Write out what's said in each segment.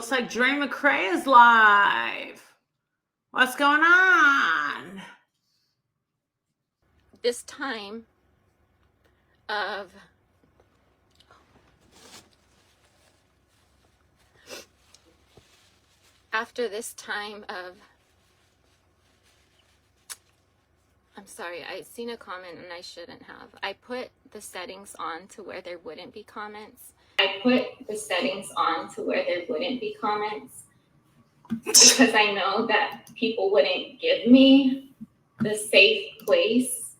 looks like Dre McCrae is live. What's going on? This time of after this time of I'm sorry, I seen a comment and I shouldn't have. I put the settings on to where there wouldn't be comments. Because I know that people wouldn't give me the safe place.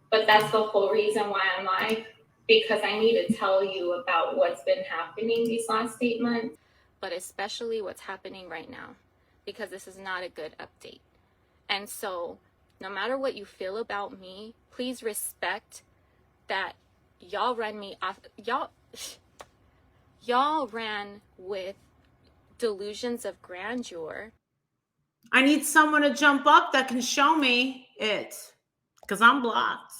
But that's the whole reason why I'm live, because I need to tell you about what's been happening these last 8 months, but especially what's happening right now, because this is not a good update. And so no matter what you feel about me, please respect that y'all ran me off. Y'all ran with delusions of grandeur. I need someone to jump up that can show me it, because I'm blocked.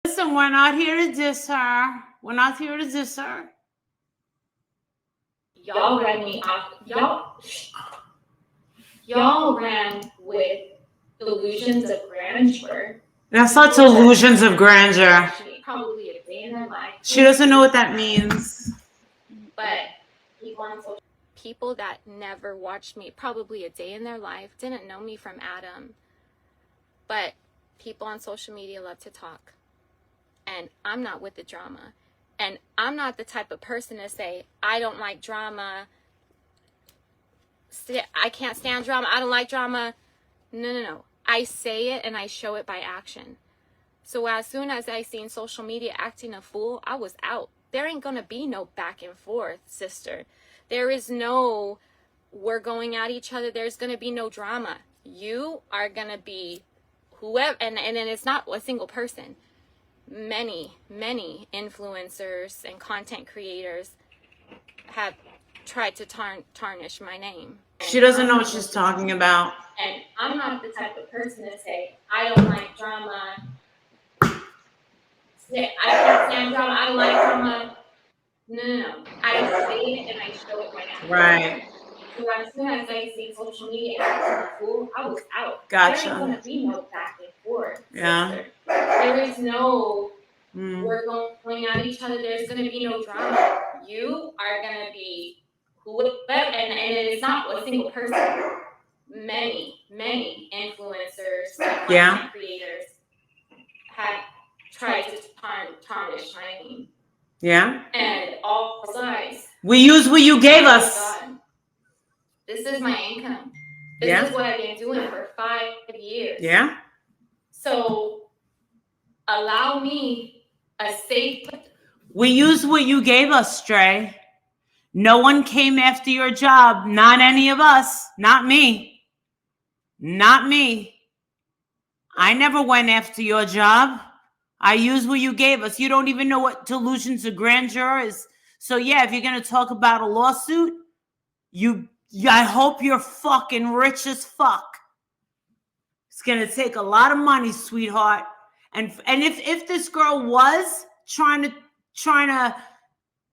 Listen, we're not here to diss her. We're not here to diss her. Y'all ran me off. Y'all ran with delusions of grandeur. That's not delusions of grandeur. Probably a day in their life. She doesn't know what that means. But people that never watched me, probably a day in their life, didn't know me from Adam. But people on social media love to talk. And I'm not with the drama. And I'm not the type of person to say, I don't like drama. I can't stand drama. I don't like drama. No. I say it and I show it by action. So as soon as I seen social media acting a fool, I was out. There ain't gonna be no back and forth, sister. There is no, we're going at each other. There's gonna be no drama. You are gonna be whoever, and it's not a single person. Many influencers and content creators have tried to tarnish my name. She doesn't know what she's talking about. And I'm not the type of person to say, I don't like drama. I can't stand drama. I don't like drama. No. I say it and I show it right now. Right. So as soon as I see social media acting a fool, I was out. Gotcha. There ain't going to be no back and forth. Yeah. Sister. There is no, we're going at each other. There's going to be no drama. You are going to be whoever, and it is not a single person. Many influencers and content creators have tried to tarnish my name. Yeah. And all sides. We use what you gave us. This is my income. This is what I've been doing for 5 years. Yeah. So allow me a safe. We use what you gave us, Stray. No one came after your job. Not any of us. Not me. Not me. I never went after your job. I used what you gave us. You don't even know what delusions of grandeur is. So yeah, if you're going to talk about a lawsuit, I hope you're fucking rich as fuck. It's going to take a lot of money, sweetheart. And if this girl was trying to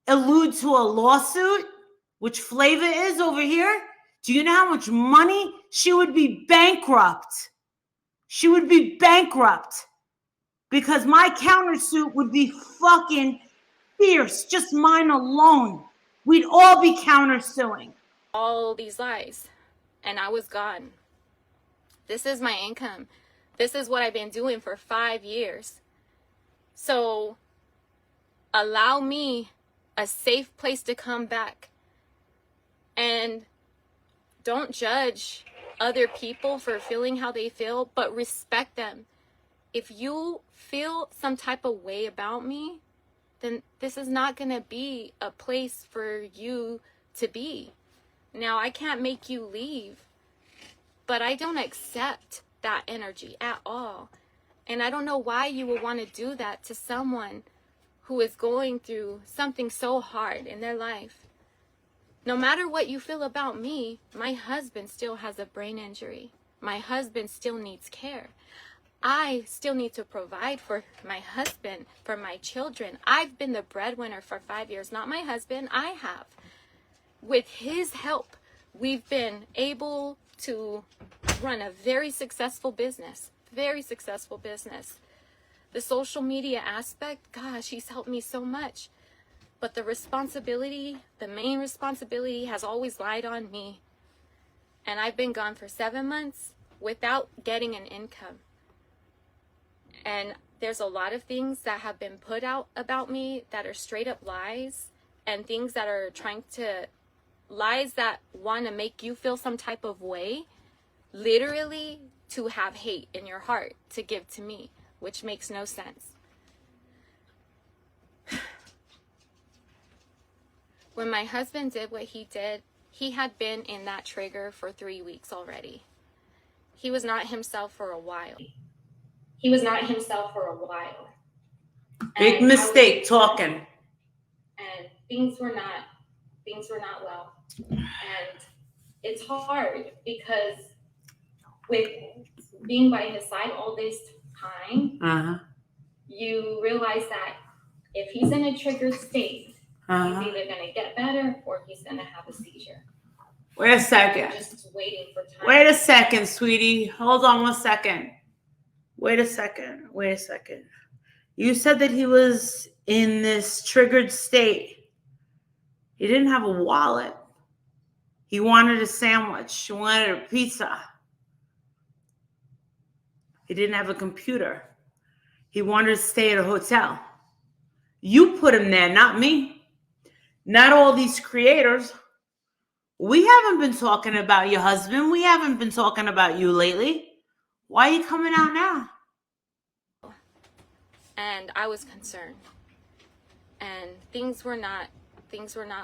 allude to a lawsuit, which Flavor is over here, do you know how much money? She would be bankrupt. She would be bankrupt because my countersuit would be fucking fierce. Just mine alone. We'd all be countersuing. All these lies. And I was gone. This is my income. This is what I've been doing for 5 years. So allow me a safe place to come back. And don't judge other people for feeling how they feel, but respect them. If you feel some type of way about me, then this is not going to be a place for you to be. Now, I can't make you leave, but I don't accept that energy at all. And I don't know why you would want to do that to someone who is going through something so hard in their life. No matter what you feel about me, my husband still has a brain injury. My husband still needs care. I still need to provide for my husband, for my children. I've been the breadwinner for 5 years, not my husband. I have. With his help, we've been able to run a very successful business. Very successful business. The social media aspect, gosh, he's helped me so much. But the responsibility, the main responsibility has always lied on me. And I've been gone for 7 months without getting an income. And there's a lot of things that have been put out about me that are straight up lies, and things that are lies that want to make you feel some type of way, literally to have hate in your heart to give to me, which makes no sense. When my husband did what he did, he had been in that trigger for 3 weeks already. He was not himself for a while. Big mistake talking. And things were not well. And it's hard because with being by his side all this time, you realize that if he's in a triggered state, he's either going to get better or he's going to have a seizure. Wait a second. Just waiting for time. Wait a second, sweetie. Hold on 1 second. Wait a second. You said that he was in this triggered state. He didn't have a wallet. He wanted a sandwich. He wanted a pizza. He didn't have a computer. He wanted to stay at a hotel. You put him there, not me. Not all these creators. We haven't been talking about your husband. We haven't been talking about you lately. Why are you coming out now? And I was concerned. And things were not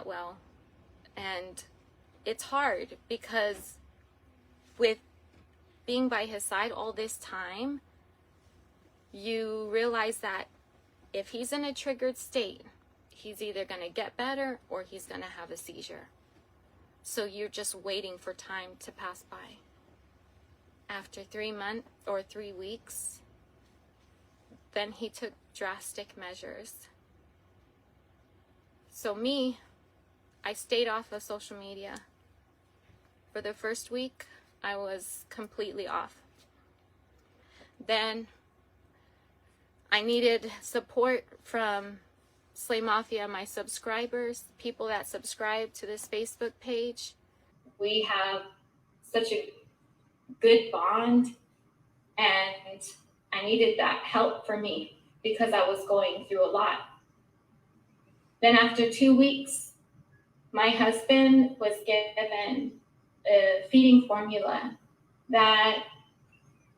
well. And it's hard because with being by his side all this time, you realize that if he's in a triggered state, he's either going to get better or he's going to have a seizure. So you're just waiting for time to pass by. After 3 months or 3 weeks, then he took drastic measures. So me, I stayed off of social media. For the first week, I was completely off. Then I needed support from Slay Mafia, my subscribers, people that subscribe to this Facebook page. We have such a good bond, and I needed that help for me because I was going through a lot. Then after 2 weeks, my husband was given a feeding formula that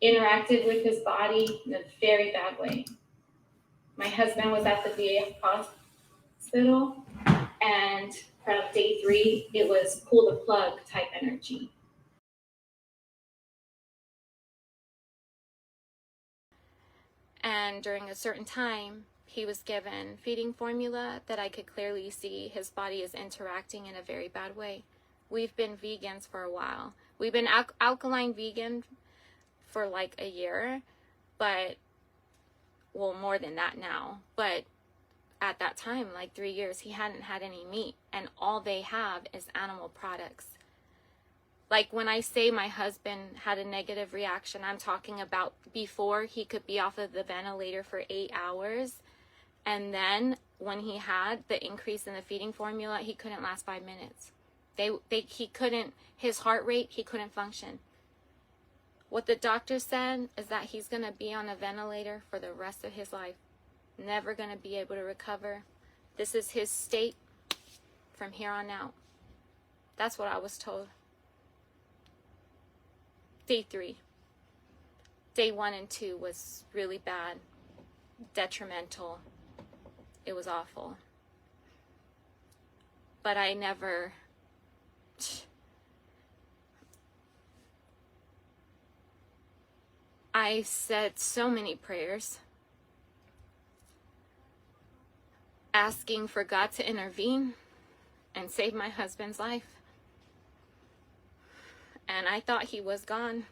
interacted with his body in a very bad way. My husband was at the VA hospital, and from day 3, it was pull the plug type energy. And during a certain time, he was given feeding formula that I could clearly see his body is interacting in a very bad way. We've been vegans for a while. We've been alkaline vegan for like a year, but well, more than that now. But at that time, like 3 years, he hadn't had any meat, and all they have is animal products. Like when I say my husband had a negative reaction, I'm talking about before he could be off of the ventilator for 8 hours. And then when he had the increase in the feeding formula, he couldn't last 5 minutes. He couldn't, his heart rate, he couldn't function. What the doctor said is that he's going to be on a ventilator for the rest of his life. Never going to be able to recover. This is his state from here on out. That's what I was told. Day 3. Day 1 and 2 was really bad. Detrimental. It was awful. But I never... I said so many prayers, asking for God to intervene and save my husband's life. And I thought he was gone.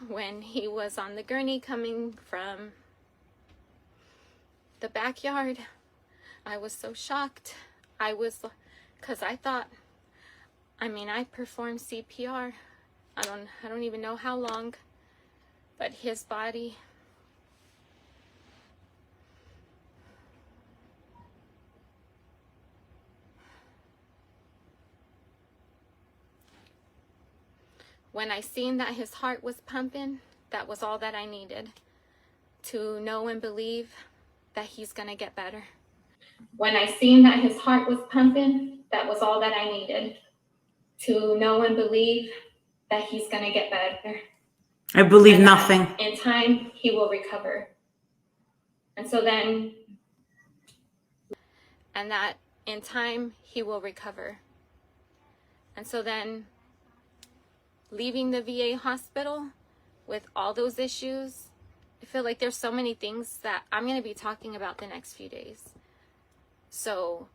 when he was on the gurney coming from the backyard. I was so shocked. Because I thought, I performed CPR. I don't even know how long, but his body, when I seen that his heart was pumping, that was all that I needed to know and believe that he's gonna get better. When I seen that his heart was pumping, that was all that I needed to know and believe that he's gonna get better. I believe nothing. In time, he will recover. And that in time, he will recover. And so then, leaving the VA hospital with all those issues, I feel like there's so many things that I'm going to be talking about the next few days. So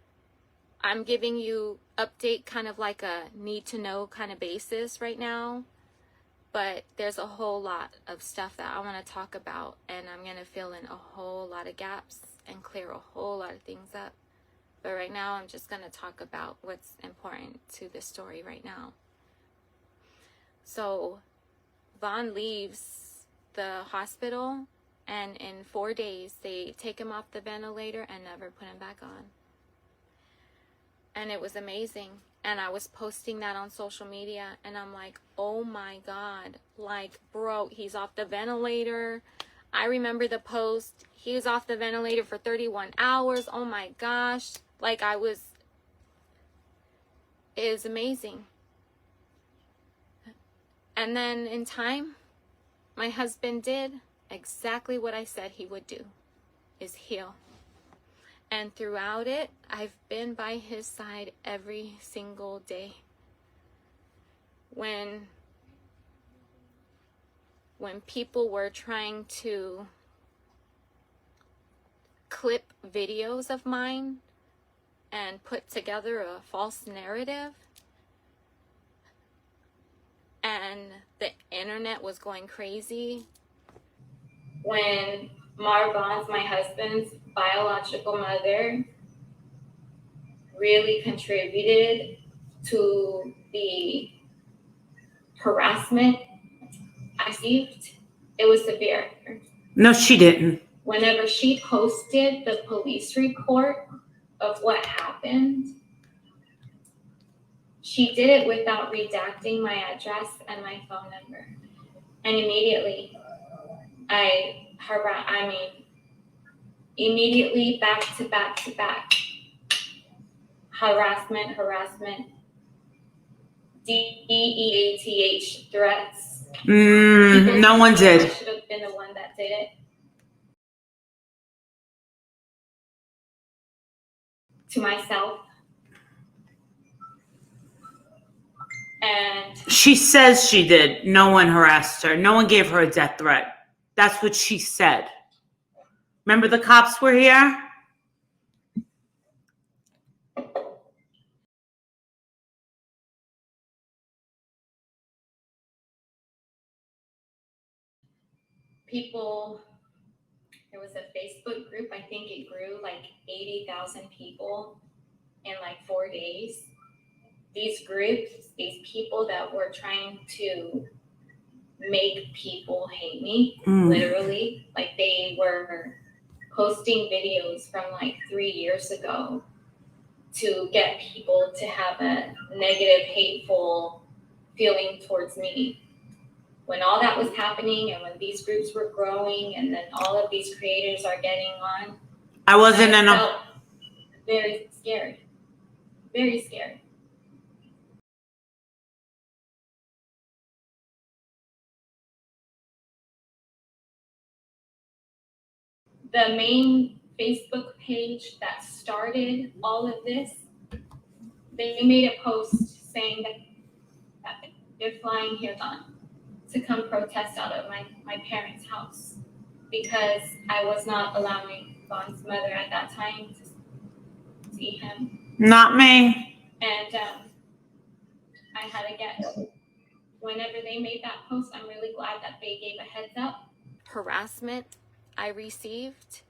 I'm giving you update kind of like a need to know kind of basis right now. But there's a whole lot of stuff that I want to talk about, and I'm going to fill in a whole lot of gaps and clear a whole lot of things up. But right now, I'm just going to talk about what's important to this story right now. So Vaughn leaves the hospital, and in 4 days, they take him off the ventilator and never put him back on. And it was amazing. And I was posting that on social media, and I'm like, oh my God, like, bro, he's off the ventilator. I remember the post, he was off the ventilator for 31 hours. Oh my gosh. Like, it was amazing. And then in time, my husband did exactly what I said he would do, is heal. And throughout it, I've been by his side every single day. When people were trying to clip videos of mine and put together a false narrative, and the internet was going crazy, when Marvon's, my husband's biological mother, really contributed to the harassment I received, it was severe. No, she didn't. Whenever she posted the police report of what happened, she did it without redacting my address and my phone number. And immediately, immediately back to back, harassment, DEATH threats. No one did. I should have been the one that did it. To myself. And she says she did. No one harassed her. No one gave her a death threat. That's what she said. Remember the cops were here? People, there was a Facebook group, I think it grew like 80,000 people in like 4 days. These groups, these people that were trying to make people hate me, literally, like they were posting videos from like 3 years ago to get people to have a negative, hateful feeling towards me. When all that was happening and when these groups were growing and then all of these creators are getting on, I felt very scared. Very scared. The main Facebook page that started all of this, they made a post saying that they're flying here to come protest out of my parents' house because I was not allowing Vaughn's mother at that time to see him. Not me. And I had to get Whenever they made that post, I'm really glad that they gave a heads up. Harassment I received,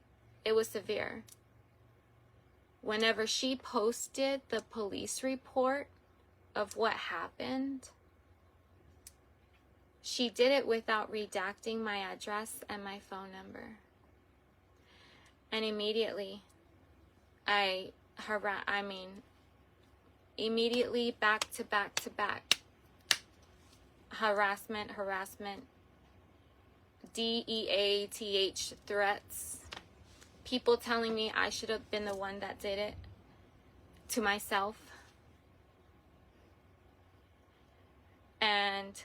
it was severe. Whenever she posted the police report of what happened, she did it without redacting my address and my phone number. And immediately, immediately back to back, harassment, DEATH threats, people telling me I should have been the one that did it to myself. And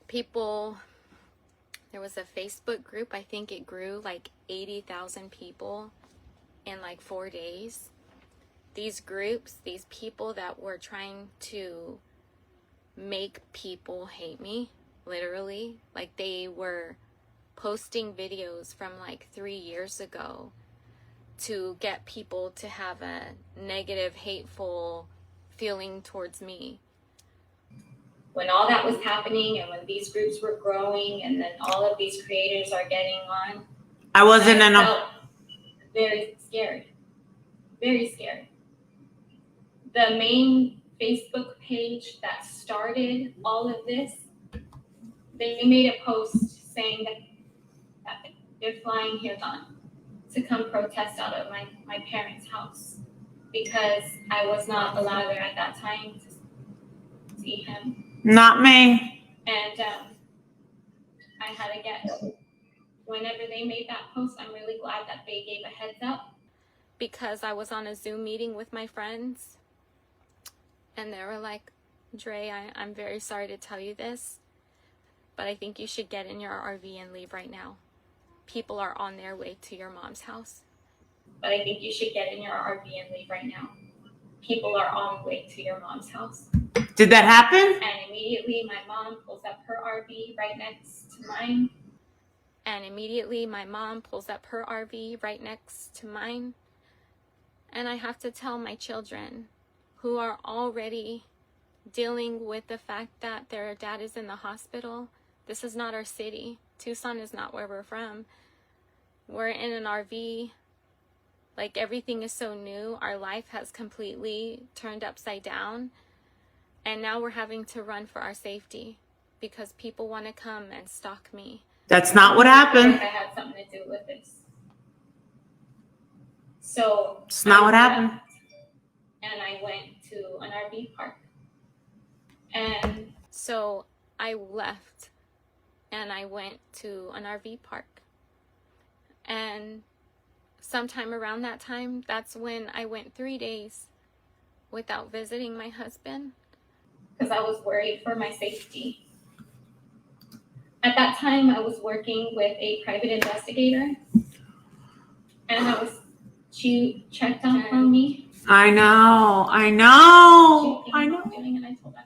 people, there was a Facebook group, I think it grew like 80,000 people in like 4 days. These groups, these people that were trying to make people hate me, literally, like they were posting videos from like 3 years ago to get people to have a negative, hateful feeling towards me. When all that was happening and when these groups were growing and then all of these creators are getting on, I wasn't in felt very scared. Very scared. The main Facebook page that started all of this, they made a post saying that they're flying here on to come protest out of my parents' house because I was not allowed there at that time to see him. Not me. And I had to get, whenever they made that post, I'm really glad that they gave a heads up because I was on a Zoom meeting with my friends and they were like, Dre, I'm very sorry to tell you this, but I think you should get in your RV and leave right now. People are on their way to your mom's house. But I think you should get in your RV and leave right now. People are on the way to your mom's house. Did that happen? And immediately my mom pulls up her RV right next to mine. And I have to tell my children who are already dealing with the fact that their dad is in the hospital. This is not our city. Tucson is not where we're from. We're in an RV. Like, everything is so new. Our life has completely turned upside down. And now we're having to run for our safety because people want to come and stalk me. That's not what happened. I had something to do with this. So it's not what happened. And I went to an RV park. And so I left and I went to an RV park. And sometime around that time, that's when I went 3 days without visiting my husband because I was worried for my safety. At that time, I was working with a private investigator, and she checked on me. I know. And I told her,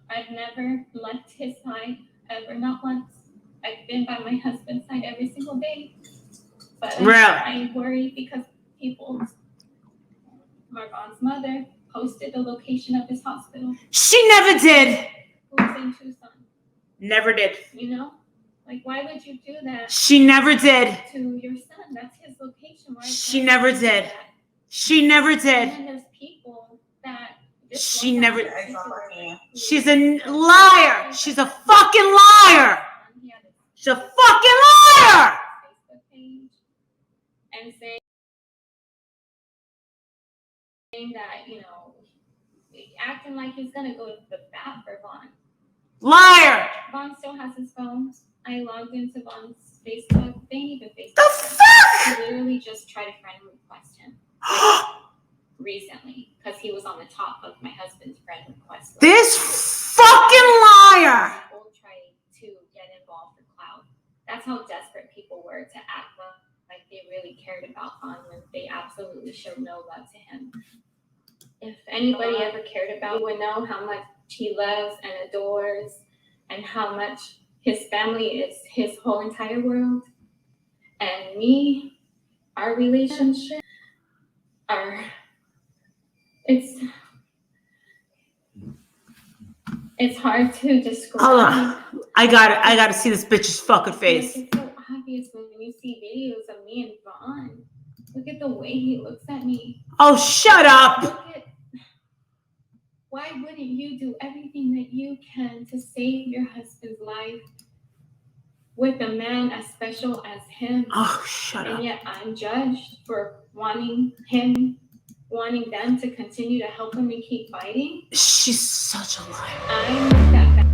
I've never left his side, ever, not once. I've been by my husband's side every single day. But I worry because people, Marvan's mother, posted the location of his hospital. She never did. Who's in Tucson. Never did. You know? Like, why would you do that? She never did. To your son. That's his location, right? She never did. She never did. And then there's people that... She never... She's a liar. She's a fucking liar. She's a fucking liar. And saying that, you know, acting like he's gonna go to the bat for Vaughn. Liar. Vaughn still has his phone. I logged into Vaughn's Facebook. They ain't even Facebook. The fuck? He literally just tried to friend request him recently because he was on the top of my husband's friend request list. This fucking liar. People tried to get involved for clout. That's how desperate people were to act like they really cared about Vaughn when they absolutely showed no love to him. If anybody ever cared about him, would know how much he loves and adores and how much his family is his whole entire world. And me, our relationship, it's hard to describe. Hold on. I gotta see this bitch's fucking face. Like, it's so obvious when you see videos of me and Vaughn. Look at the way he looks at me. Oh, shut up! Why wouldn't you do everything that you can to save your husband's life with a man as special as him? Oh, shut up. And yet I'm judged for wanting them to continue to help him and keep fighting. She's such a liar. I'm that